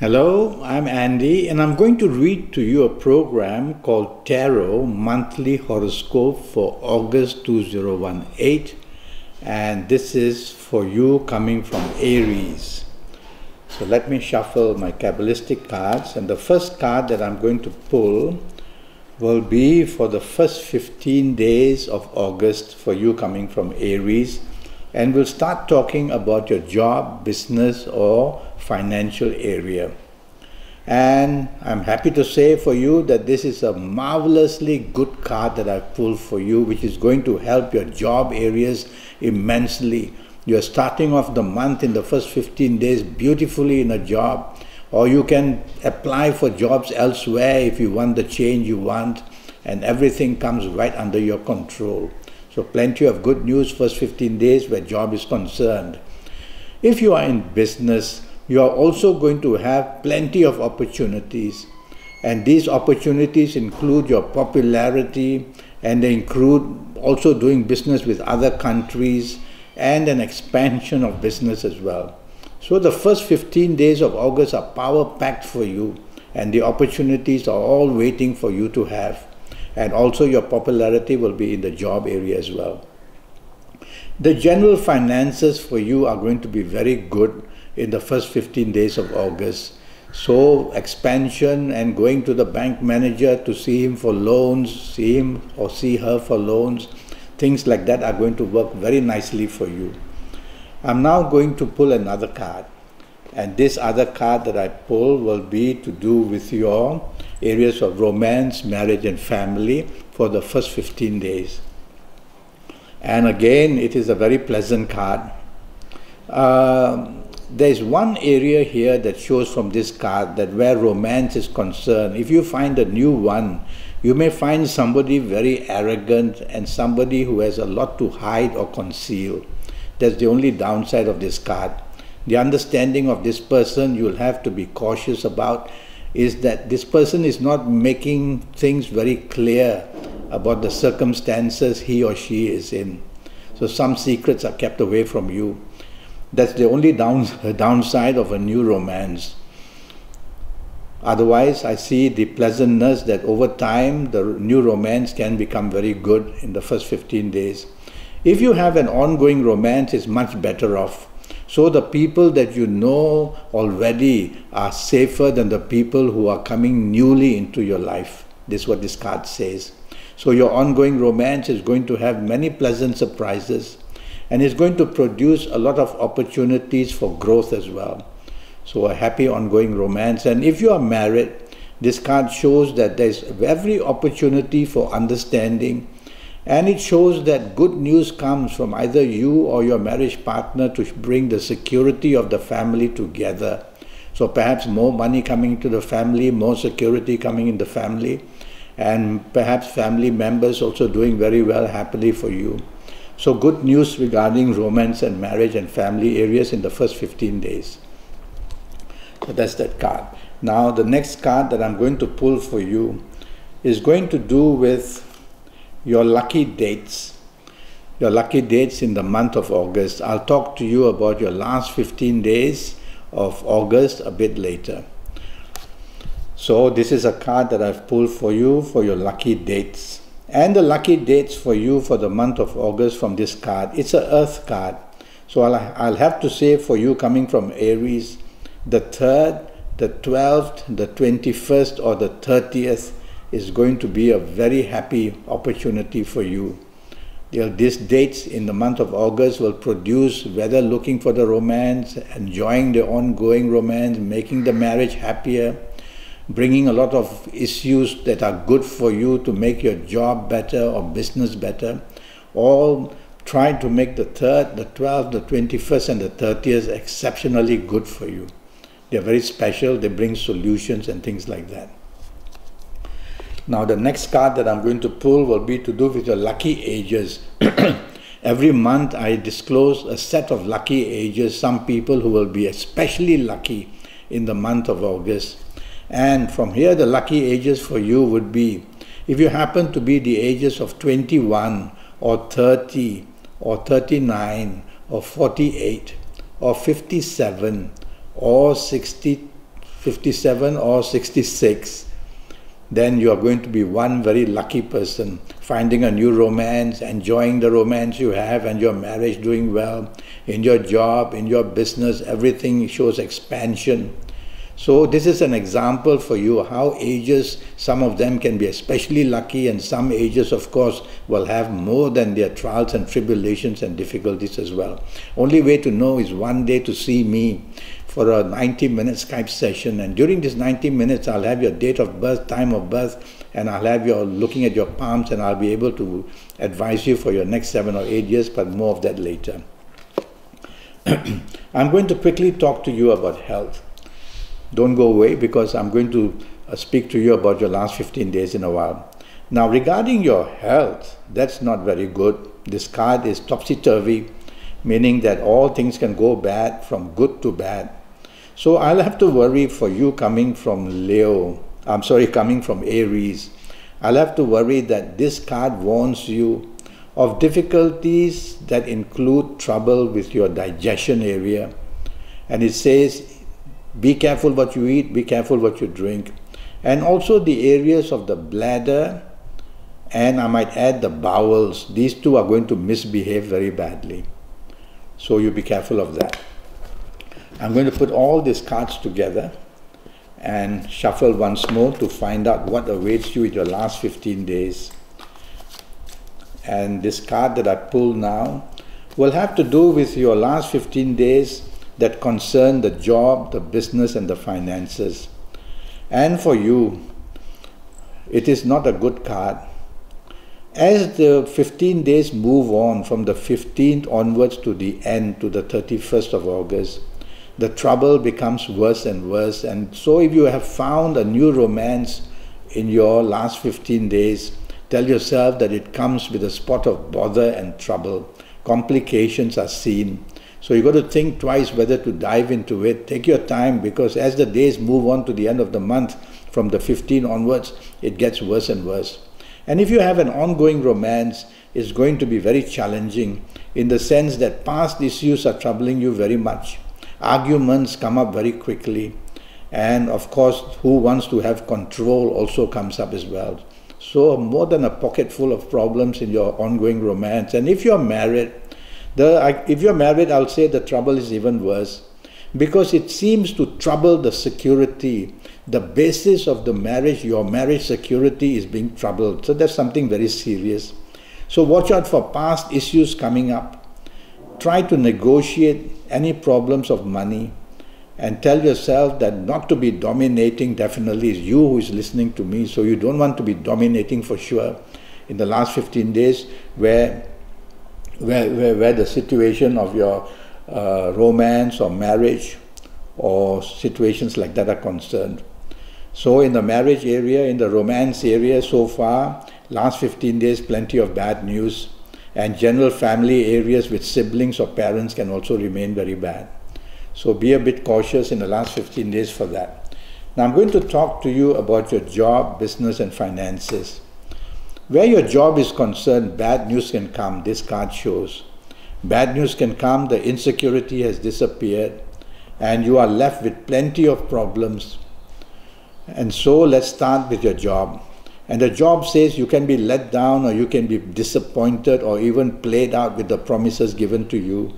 Hello, I'm Andy, and I'm going to read to you a program called Tarot Monthly Horoscope for August 2018, and this is for you coming from Aries. So let me shuffle my Kabbalistic cards, and the first card that I'm going to pull will be for the first 15 days of August for you coming from Aries, and we'll start talking about your job, business, or financial area. And I'm happy to say for you that this is a marvelously good card that I've pulled for you, which is going to help your job areas immensely. You're starting off the month in the first 15 days beautifully in a job, or you can apply for jobs elsewhere if you want the change you want, and everything comes right under your control. So plenty of good news first 15 days where job is concerned. If you are in business, you are also going to have plenty of opportunities, and these opportunities include your popularity, and they include also doing business with other countries and an expansion of business as well. So the first 15 days of August are power-packed for you, and the opportunities are all waiting for you to have. And also your popularity will be in the job area as well. The general finances for you are going to be very good in the first 15 days of August. So expansion and going to the bank manager to see him for loans, see him or see her for loans, things like that are going to work very nicely for you. I'm now going to pull another card, and this other card that I pull will be to do with your areas of romance, marriage and family for the first 15 days. And again, it is a very pleasant card. There's one area here that shows from this card that where romance is concerned, if you find a new one, you may find somebody very arrogant and somebody who has a lot to hide or conceal. That's the only downside of this card. The understanding of this person you'll have to be cautious about is that this person is not making things very clear about the circumstances he or she is in. So some secrets are kept away from you. That's the only downside of a new romance. Otherwise, I see the pleasantness that over time, the new romance can become very good in the first 15 days. If you have an ongoing romance, it's much better off. So the people that you know already are safer than the people who are coming newly into your life. This is what this card says. So your ongoing romance is going to have many pleasant surprises, and it's going to produce a lot of opportunities for growth as well. So a happy ongoing romance. And if you are married, this card shows that there's every opportunity for understanding, and it shows that good news comes from either you or your marriage partner to bring the security of the family together. So perhaps more money coming into the family, more security coming in the family, and perhaps family members also doing very well happily for you. So good news regarding romance and marriage and family areas in the first 15 days. So that's that card. Now the next card that I'm going to pull for you is going to do with your lucky dates. Your lucky dates in the month of August. I'll talk to you about your last 15 days of August a bit later. So this is a card that I've pulled for you for your lucky dates. And the lucky dates for you for the month of August from this card, it's an earth card. So I'll have to say for you coming from Aries, the 3rd, the 12th, the 21st or the 30th is going to be a very happy opportunity for you. These dates in the month of August will produce, whether looking for the romance, enjoying the ongoing romance, making the marriage happier, bringing a lot of issues that are good for you to make your job better or business better, all trying to make the 3rd, the 12th, the 21st and the 30th exceptionally good for you. They're very special, they bring solutions and things like that. Now the next card that I'm going to pull will be to do with your lucky ages. Every month I disclose a set of lucky ages, some people who will be especially lucky in the month of August. And from here the lucky ages for you would be, if you happen to be the ages of 21 or 30 or 39 or 48 or 57 or 60, 57 or 66, then you are going to be one very lucky person, finding a new romance, enjoying the romance you have and your marriage doing well, in your job, in your business, everything shows expansion. So this is an example for you how ages, some of them can be especially lucky, and some ages of course will have more than their trials and tribulations and difficulties as well. Only way to know is one day to see me for a 90-minute Skype session, and during this 90 minutes I'll have your date of birth, time of birth, and I'll have you looking at your palms, and I'll be able to advise you for your next 7 or 8 years, but more of that later. I'm going to quickly talk to you about health. Don't go away, because I'm going to speak to you about your last 15 days in a while. Now regarding your health, that's not very good. This card is topsy-turvy, meaning that all things can go bad from good to bad. So I'll have to worry for you coming from coming from Aries. I'll have to worry that this card warns you of difficulties that include trouble with your digestion area. And it says, be careful what you eat, be careful what you drink. And also the areas of the bladder, and I might add the bowels. These two are going to misbehave very badly. So you be careful of that. I'm going to put all these cards together and shuffle once more to find out what awaits you in your last 15 days. And this card that I pull now will have to do with your last 15 days that concern the job, the business, and the finances. And for you, it is not a good card. As the 15 days move on, from the 15th onwards to the end, to the 31st of August, the trouble becomes worse and worse. And so if you have found a new romance in your last 15 days, tell yourself that it comes with a spot of bother and trouble. Complications are seen. So you've got to think twice whether to dive into it. Take your time, because as the days move on to the end of the month, from the 15th onwards, it gets worse and worse. And if you have an ongoing romance, it's going to be very challenging, in the sense that past issues are troubling you very much. Arguments come up very quickly. And of course, who wants to have control also comes up as well. So more than a pocket full of problems in your ongoing romance. And if you're married, I'll say the trouble is even worse, because it seems to trouble the security. The basis of the marriage, your marriage security, is being troubled. So that's something very serious. So watch out for past issues coming up. Try to negotiate any problems of money, and tell yourself that not to be dominating definitely is you who is listening to me. So you don't want to be dominating for sure in the last 15 days where the situation of your romance or marriage or situations like that are concerned. So in the marriage area, in the romance area so far, last 15 days, plenty of bad news, and general family areas with siblings or parents can also remain very bad. So be a bit cautious in the last 15 days for that. Now I'm going to talk to you about your job, business, and finances. Where your job is concerned, bad news can come. This card shows. Bad news can come, the insecurity has disappeared, and you are left with plenty of problems. And so let's start with your job. And the job says you can be let down, or you can be disappointed, or even played out with the promises given to you.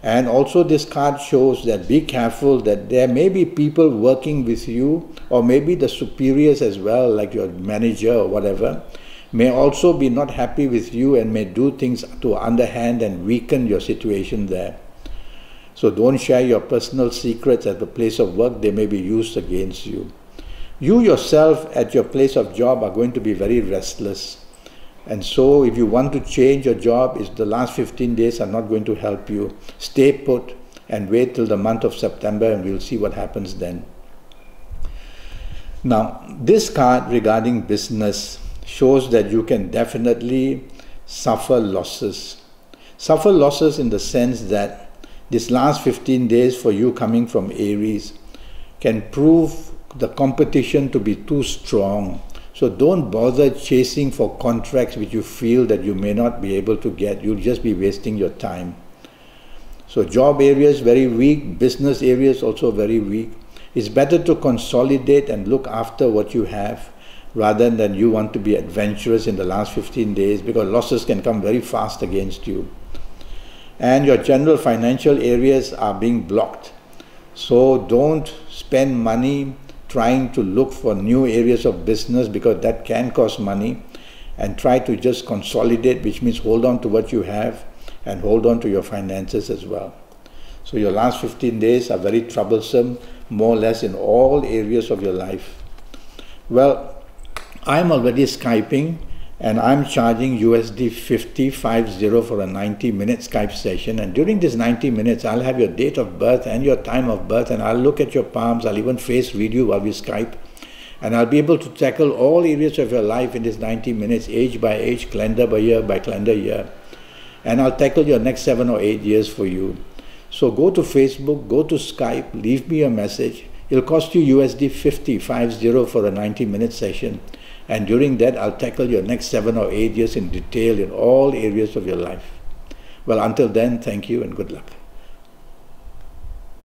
And also this card shows that be careful, that there may be people working with you, or maybe the superiors as well, like your manager or whatever, may also be not happy with you and may do things to underhand and weaken your situation there. So don't share your personal secrets at the place of work. They may be used against you. You yourself at your place of job are going to be very restless. And so if you want to change your job, the last 15 days are not going to help you. Stay put and wait till the month of September, and we'll see what happens then. Now, this card regarding business shows that you can definitely suffer losses. Suffer losses in the sense that this last 15 days for you coming from Aries can prove the competition to be too strong. So don't bother chasing for contracts which you feel that you may not be able to get. You'll just be wasting your time. So job areas very weak, business areas also very weak. It's better to consolidate and look after what you have rather than you want to be adventurous in the last 15 days, because losses can come very fast against you. And your general financial areas are being blocked. So don't spend money trying to look for new areas of business, because that can cost money. And try to just consolidate, which means hold on to what you have and hold on to your finances as well. So your last 15 days are very troublesome, more or less in all areas of your life. Well, I'm already Skyping, and I'm charging USD 50 for a 90-minute Skype session. And during this 90 minutes, I'll have your date of birth and your time of birth, and I'll look at your palms. I'll even face read you while we Skype. And I'll be able to tackle all areas of your life in this 90 minutes, age by age, calendar by calendar year. And I'll tackle your next 7 or 8 years for you. So go to Facebook, go to Skype, leave me a message. It'll cost you USD 50 for a 90-minute session. And during that, I'll tackle your next 7 or 8 years in detail in all areas of your life. Well, until then, thank you and good luck.